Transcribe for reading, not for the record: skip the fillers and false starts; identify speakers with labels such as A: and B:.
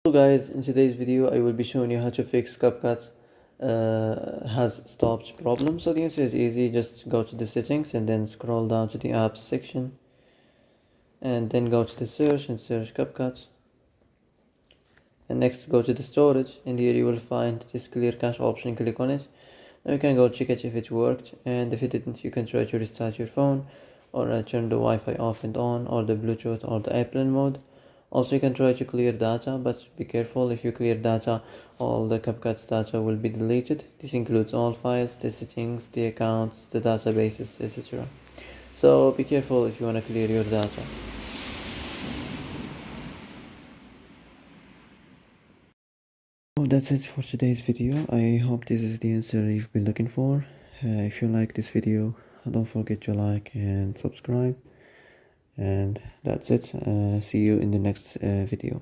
A: Hello guys, in today's video I will be showing you how to fix Capcut has stopped problem. So the answer is easy. Just go to the settings and then scroll down to the apps section and then go to the search and search Capcut, and next go to the storage, and here you will find this clear cache option. Click on it. Now you can go check it if it worked, and if it didn't you can try to restart your phone or turn the Wi-Fi off and on, or the Bluetooth or the airplane mode. Also, you can try to clear data, but be careful. If you clear data, all the Capcut's data will be deleted. This includes all files, the settings, the accounts, the databases, etc. So be careful if you want to clear your data. So that's it for today's video. I hope this is the answer you've been looking for. If you like this video, don't forget to like and subscribe. And that's it. See you in the next video.